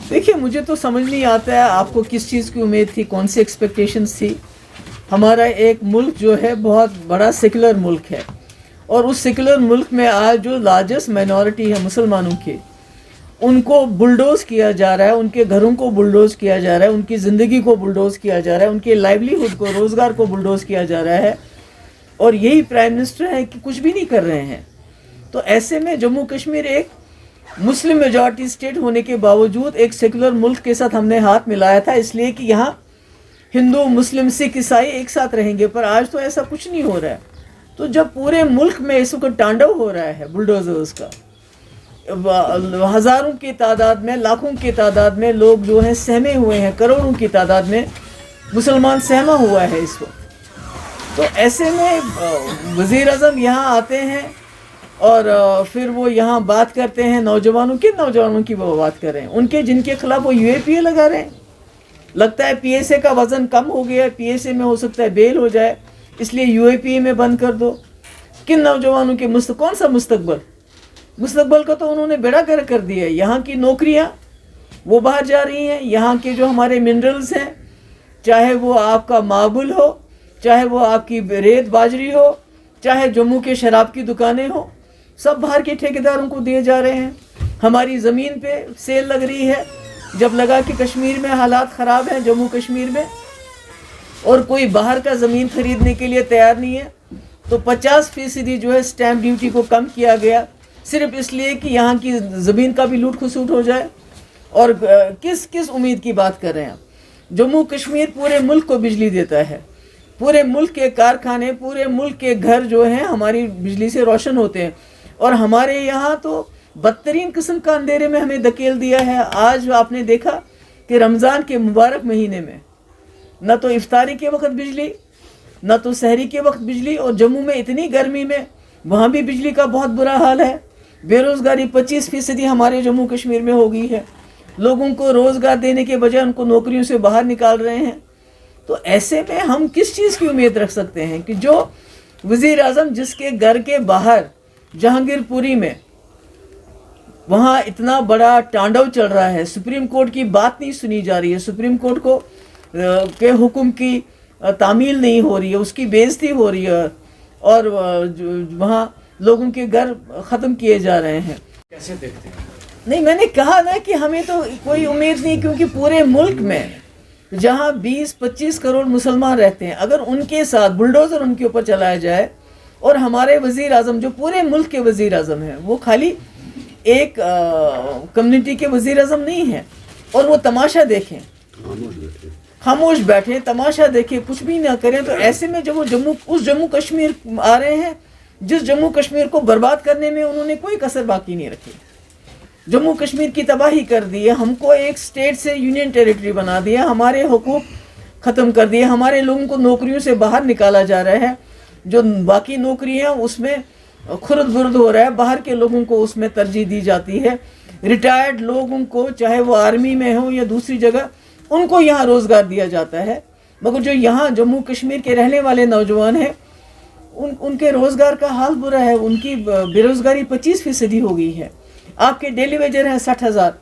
دیکھیے مجھے تو سمجھ نہیں آتا ہے آپ کو کس چیز کی امید تھی, کون سی ایکسپیکٹیشنز تھی. ہمارا ایک ملک جو ہے بہت بڑا سیکولر ملک ہے, اور اس سیکولر ملک میں آج جو لارجسٹ مائنورٹی ہے مسلمانوں کی, ان کو بلڈوز کیا جا رہا ہے, ان کے گھروں کو بلڈوز کیا جا رہا ہے, ان کی زندگی کو بلڈوز کیا جا رہا ہے, ان کے لائیولیہڈ کو, روزگار کو بلڈوز کیا جا رہا ہے, اور یہی پرائم منسٹر ہے کہ کچھ بھی نہیں کر رہے ہیں. تو ایسے میں جموں کشمیر ایک مسلم میجورٹی اسٹیٹ ہونے کے باوجود ایک سیکولر ملک کے ساتھ ہم نے ہاتھ ملایا تھا, اس لیے کہ یہاں ہندو, مسلم, سکھ, عیسائی ایک ساتھ رہیں گے. پر آج تو ایسا کچھ نہیں ہو رہا ہے. تو جب پورے ملک میں اس وقت ٹانڈو ہو رہا ہے بلڈوزرز کا, ہزاروں کی تعداد میں, لاکھوں کی تعداد میں لوگ جو ہیں سہمے ہوئے ہیں, کروڑوں کی تعداد میں مسلمان سہما ہوا ہے اس وقت. تو ایسے میں وزیر اعظم یہاں آتے ہیں اور پھر وہ یہاں بات کرتے ہیں نوجوانوں کی وہ بات کر رہے ہیں, ان کے جن کے خلاف وہ یو اے پی اے لگا رہے ہیں. لگتا ہے پی ایس اے کا وزن کم ہو گیا ہے, پی ایس اے میں ہو سکتا ہے بیل ہو جائے, اس لیے یو اے پی اے میں بند کر دو. کن نوجوانوں کے کون سا مستقبل کا تو انہوں نے بیڑا گرک کر دیا ہے. یہاں کی نوکریاں وہ باہر جا رہی ہیں, یہاں کے جو ہمارے منرلز ہیں, چاہے وہ آپ کا ماربل ہو, چاہے وہ آپ کی ریت باجری ہو, چاہے جموں کے شراب کی دکانیں ہوں, سب باہر کے ٹھیکیداروں کو دیے جا رہے ہیں. ہماری زمین پہ سیل لگ رہی ہے. جب لگا کہ کشمیر میں حالات خراب ہیں, جموں کشمیر میں, اور کوئی باہر کا زمین خریدنے کے لیے تیار نہیں ہے, تو 50% جو ہے سٹیمپ ڈیوٹی کو کم کیا گیا, صرف اس لیے کہ یہاں کی زمین کا بھی لوٹ کھسوٹ ہو جائے. اور کس امید کی بات کر رہے ہیں آپ؟ جموں کشمیر پورے ملک کو بجلی دیتا ہے, پورے ملک کے کارخانے, پورے ملک کے گھر جو ہیں ہماری بجلی سے روشن ہوتے ہیں. اور ہمارے یہاں تو بدترین قسم کا اندھیرے میں ہمیں دھکیل دیا ہے. آج آپ نے دیکھا کہ رمضان کے مبارک مہینے میں نہ تو افطاری کے وقت بجلی, نہ تو سحری کے وقت بجلی, اور جموں میں اتنی گرمی میں وہاں بھی بجلی کا بہت برا حال ہے. بے روزگاری 25% ہمارے جموں کشمیر میں ہو گئی ہے. لوگوں کو روزگار دینے کے بجائے ان کو نوکریوں سے باہر نکال رہے ہیں. تو ایسے میں ہم کس چیز کی امید رکھ سکتے ہیں کہ جو وزیر اعظم جس کے گھر کے باہر جہانگیر پوری میں وہاں اتنا بڑا ٹانڈو چل رہا ہے, سپریم کورٹ کی بات نہیں سنی جا رہی ہے, سپریم کورٹ کو کے حکم کی تعمیل نہیں ہو رہی ہے, اس کی بےعزتی ہو رہی ہے, اور وہاں لوگوں کے گھر ختم کیے جا رہے ہیں. کیسے دیکھتے ہیں؟ نہیں, میں نے کہا نا کہ ہمیں تو کوئی امید نہیں, کیونکہ پورے ملک میں جہاں 20-25 کروڑ مسلمان رہتے ہیں, اگر ان کے ساتھ بلڈوزر ان کے اوپر چلایا جائے, اور ہمارے وزیر اعظم جو پورے ملک کے وزیر اعظم ہیں وہ خالی ایک کمیونٹی کے وزیر اعظم نہیں ہیں, اور وہ تماشا دیکھیں, خاموش بیٹھیں, تماشا دیکھیں, کچھ بھی نہ کریں. تو ایسے میں جب وہ اس جموں کشمیر آ رہے ہیں جس جموں کشمیر کو برباد کرنے میں انہوں نے کوئی کسر باقی نہیں رکھی, جموں کشمیر کی تباہی کر دی ہے, ہم کو ایک اسٹیٹ سے یونین ٹیریٹری بنا دیا, ہمارے حقوق ختم کر دیے, ہمارے لوگوں کو نوکریوں سے باہر نکالا جا رہا ہے, جو باقی نوکری ہیں اس میں خرد برد ہو رہا ہے, باہر کے لوگوں کو اس میں ترجیح دی جاتی ہے. ریٹائرڈ لوگوں کو, چاہے وہ آرمی میں ہوں یا دوسری جگہ, ان کو یہاں روزگار دیا جاتا ہے, مگر جو یہاں جموں کشمیر کے رہنے والے نوجوان ہیں ان کے روزگار کا حال برا ہے. ان کی بے روزگاری 25% ہو گئی ہے. آپ کے ڈیلی ویجر ہیں 60,000,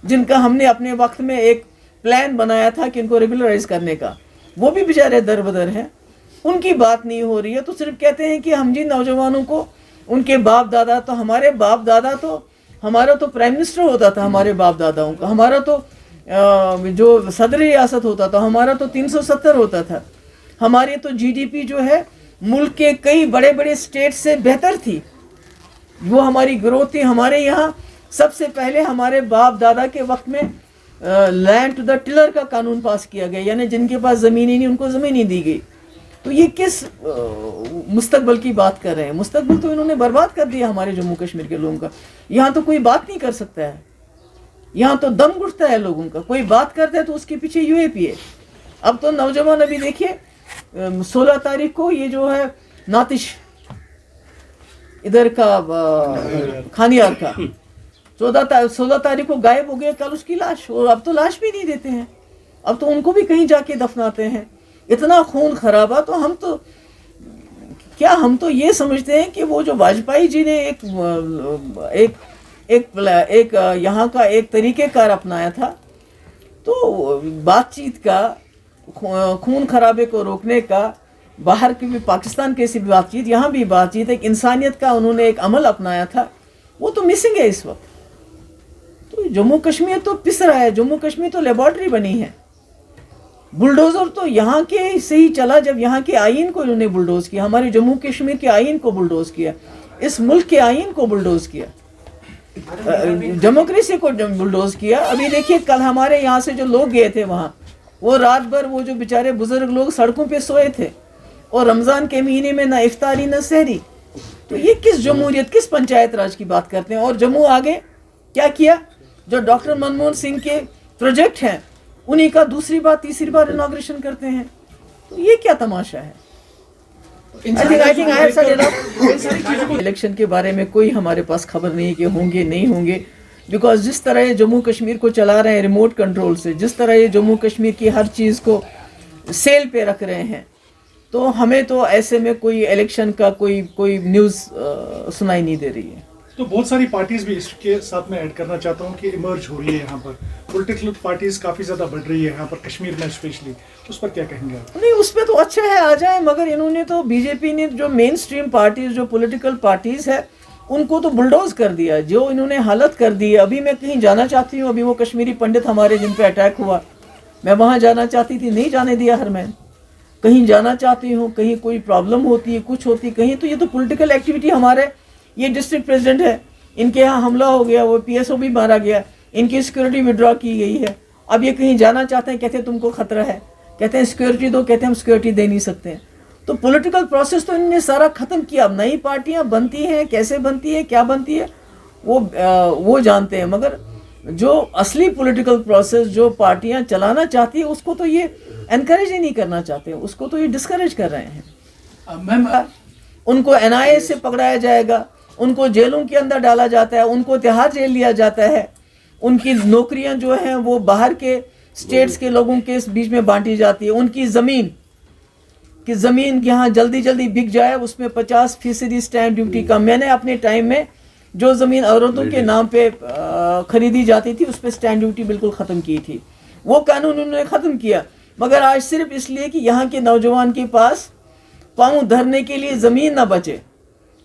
جن کا ہم نے اپنے وقت میں ایک پلان بنایا تھا کہ ان کو ریگولرائز کرنے کا, وہ بھی بیچارے در بدر ہیں, ان کی بات نہیں ہو رہی ہے. تو صرف کہتے ہیں کہ ہم جن نوجوانوں کو ان کے باپ دادا, تو ہمارے باپ دادا تو, ہمارا تو پرائم منسٹر ہوتا تھا ہمارے باپ داداؤں کا, ہمارا تو جو صدر ریاست ہوتا تھا ہمارا تو 370 ہوتا تھا, ہماری تو جی ڈی پی جو ہے ملک کے کئی بڑے بڑے اسٹیٹ سے بہتر تھی, وہ ہماری گروتھ تھی. ہمارے یہاں سب سے پہلے ہمارے باپ دادا کے وقت میں لینڈ ٹو دا ٹلر کا قانون پاس کیا گیا, یعنی جن کے پاس زمینیں نہیں ان کو زمینیں دی گئی. تو یہ کس مستقبل کی بات کر رہے ہیں؟ مستقبل تو انہوں نے برباد کر دیا ہمارے جموں کشمیر کے لوگوں کا. یہاں تو کوئی بات نہیں کر سکتا ہے, یہاں تو دم گھٹتا ہے لوگوں کا, کوئی بات کرتا ہے تو اس کے پیچھے یو اے پی ہے. اب تو نوجوان, ابھی دیکھیے 16 تاریخ کو یہ جو ہے ناتش ادھر کا کھانیار کا 16 تاریخ کو غائب ہو گیا, کل اس کی لاش, اور اب تو لاش بھی نہیں دیتے ہیں, اب تو ان کو بھی کہیں جا کے دفناتے ہیں. اتنا خون خرابہ, تو ہم تو کیا ہم تو یہ سمجھتے ہیں کہ وہ جو واجپئی جی نے ایک یہاں کا ایک طریقہ کار اپنایا تھا، تو بات چیت کا، خون خرابے کو روکنے کا، باہر کی بھی پاکستان کی بھی بات چیت، یہاں بھی بات چیت، ایک انسانیت کا انہوں نے ایک عمل اپنایا تھا، وہ تو مسنگ ہے اس وقت. تو جموں کشمیر تو پس رہا ہے، جموں کشمیر تو لیبارٹری بنی ہے. بلڈوزر تو یہاں کے سے ہی چلا جب یہاں کے آئین کو انہوں نے بلڈوز کیا، ہمارے جموں کشمیر کے آئین کو بلڈوز کیا، اس ملک کے آئین کو بلڈوز کیا، ڈیموکریسی کو بلڈوز کیا. ابھی دیکھیے کل ہمارے یہاں سے جو لوگ گئے تھے وہاں، وہ رات بھر وہ جو بیچارے بزرگ لوگ سڑکوں پہ سوئے تھے، اور رمضان کے مہینے میں نہ افطاری نہ سحری. تو یہ کس جمہوریت، کس پنچایت راج کی بات کرتے ہیں؟ اور جموں آگے کیا کیا؟ جو ڈاکٹر منموہن سنگھ کے پروجیکٹ ہیں انہی کا دوسری بار تیسری بار انوگریشن کرتے ہیں. تو یہ کیا تماشا ہے؟ الیکشن کے بارے میں کوئی ہمارے پاس خبر نہیں کہ ہوں گے نہیں ہوں گے، بیکاز جس طرح یہ جموں کشمیر کو چلا رہے ہیں ریموٹ کنٹرول سے، جس طرح یہ جموں کشمیر کی ہر چیز کو سیل پہ رکھ رہے ہیں، تو ہمیں تو ایسے میں کوئی الیکشن کا کوئی نیوز سنائی نہیں دے رہی ہے. تو بہت ساری پارٹیز بھی اس کے ساتھ میں ایڈ کرنا چاہتا ہوں کہ ایمرج ہو رہی ہے یہاں پر، پولیٹیکل پارٹیز کافی زیادہ بڑھ رہی ہے یہاں پر کشمیر میں اسپیشلی، اس پر کیا کہیں گے آپ؟ نہیں، اس پہ تو اچھا ہے، آ جائیں، مگر انہوں نے تو بی جے پی نے جو مین سٹریم پارٹیز، جو پولیٹیکل پارٹیز ہے، ان کو تو بلڈوز کر دیا، جو انہوں نے حالت کر دی ہے. ابھی میں کہیں جانا چاہتی ہوں، ابھی وہ کشمیری پنڈت ہمارے جن پہ اٹیک ہوا، میں وہاں جانا چاہتی تھی، نہیں جانے دیا ہرمین. کہیں جانا چاہتی ہوں، کہیں کوئی پرابلم ہوتی ہے، کچھ ہوتی کہیں، تو یہ تو پولیٹیکل ایکٹیویٹی. ہمارے یہ ڈسٹرکٹ پریزیڈنٹ ہے، ان کے یہاں حملہ ہو گیا، وہ پی ایس او بھی مارا گیا، ان کی سیکورٹی وڈرا کی گئی ہے. اب یہ کہیں جانا چاہتے ہیں، کہتے ہیں تم کو خطرہ ہے، کہتے ہیں سیکورٹی دو، کہتے ہیں ہم سیکورٹی دے نہیں سکتے. تو پولیٹیکل پروسیس تو انہوں نے سارا ختم کیا. اب نئی پارٹیاں بنتی ہیں، کیسے بنتی ہے، کیا بنتی ہے، وہ جانتے ہیں. مگر جو اصلی پولیٹیکل پروسیس جو پارٹیاں چلانا چاہتی ہیں، اس کو تو یہ انکریج ہی نہیں کرنا چاہتے، اس کو تو یہ ڈسکریج کر رہے ہیں. ان کو این آئی اے سے پکڑایا جائے گا، ان کو جیلوں کے اندر ڈالا جاتا ہے، ان کو تہاڑ جیل لیا جاتا ہے، ان کی نوکریاں جو ہیں وہ باہر کے اسٹیٹس کے لوگوں کے بیچ میں بانٹی جاتی ہے. ان کی زمین یہاں جلدی بک جائے، اس میں 50% اسٹیمپ ڈیوٹی کا. میں نے اپنے ٹائم میں جو زمین عورتوں کے نام پہ خریدی جاتی تھی، اس پہ اسٹیمپ ڈیوٹی بالکل ختم کی تھی. وہ قانون انہوں نے ختم کیا، مگر آج صرف اس لیے کہ یہاں کے نوجوان کے پاس پاؤں دھرنے کے لیے زمین نہ بچے،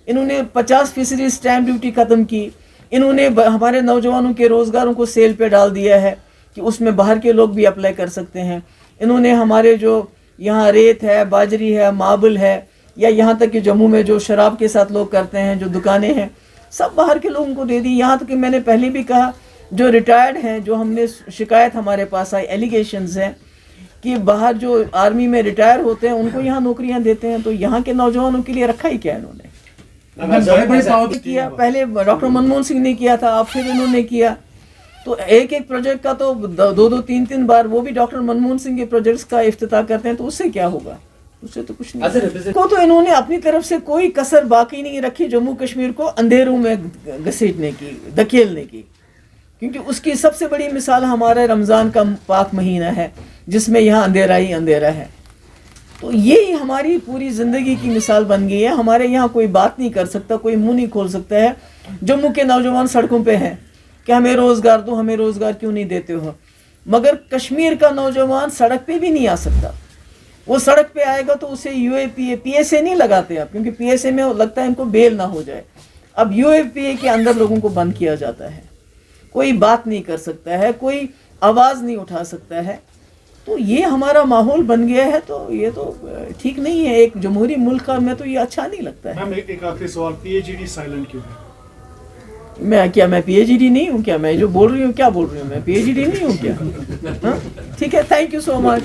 انہوں نے 50% اسٹیمپ ڈیوٹی ختم کی. انہوں نے ہمارے نوجوانوں کے روزگاروں کو سیل پہ ڈال دیا ہے کہ اس میں باہر کے لوگ بھی اپلائی کر سکتے ہیں. انہوں نے ہمارے جو یہاں ریت ہے، باجری ہے، ماربل ہے، یا یہاں تک کہ جموں میں جو شراب کے ساتھ لوگ کرتے ہیں، جو دکانیں ہیں، سب باہر کے لوگوں کو دے دی. یہاں تک کہ میں نے پہلے بھی کہا، جو ریٹائرڈ ہیں، جو ہم نے شکایت ہمارے پاس آئی، ایلیگیشنز ہیں کہ باہر جو آرمی میں ریٹائر ہوتے ہیں ان کو یہاں نوکریاں دیتے ہیں. تو یہاں کے نوجوانوں کے لیے رکھا ہی کیا انہوں نے کیا؟ پہلے ڈاکٹر منموہن سنگھ نے کیا تھا، اب پھر انہوں نے کیا. تو ایک پروجیکٹ کا تو دو تین بار وہ بھی ڈاکٹر منموہن سنگھ کے پروجیکٹس کا افتتاح کرتے ہیں. تو اس سے کیا ہوگا؟ اس سے تو کچھ نہیں. کو تو انہوں نے اپنی طرف سے کوئی کسر باقی نہیں رکھی جموں کشمیر کو اندھیروں میں گھسیٹنے کی، دھکیلنے کی. کیونکہ اس کی سب سے بڑی مثال ہمارا رمضان کا پاک مہینہ ہے، جس میں یہاں اندھیرا ہی اندھیرا ہے. تو یہی ہماری پوری زندگی کی مثال بن گئی ہے. ہمارے یہاں کوئی بات نہیں کر سکتا، کوئی منہ نہیں کھول سکتا ہے. جموں کے نوجوان سڑکوں پہ ہیں کہ ہمیں روزگار دو، ہمیں روزگار کیوں نہیں دیتے ہو. مگر کشمیر کا نوجوان سڑک پہ بھی نہیں آ سکتا. وہ سڑک پہ آئے گا تو اسے you a P S A نہیں لگاتے اب، کیونکہ پی ایس اے میں لگتا ہے ان کو بیل نہ ہو جائے. اب یو اے پی اے کے اندر لوگوں کو بند کیا جاتا ہے. کوئی بات نہیں کر سکتا ہے، کوئی آواز نہیں اٹھا سکتا ہے. تو یہ ہمارا ماحول بن گیا ہے. تو یہ تو ٹھیک نہیں ہے ایک جمہوری ملک کا. میں تو یہ اچھا نہیں لگتا ہے. ایک آخری سوال، پی ایچ ڈی سائلنٹ کیوں ہے؟ میں پی ایچ ڈی نہیں ہوں کیا؟ میں جو بول رہی ہوں کیا بول رہی ہوں؟ میں پی ایچ ڈی نہیں ہوں کیا؟ ٹھیک ہے، تھینک یو سو مچ.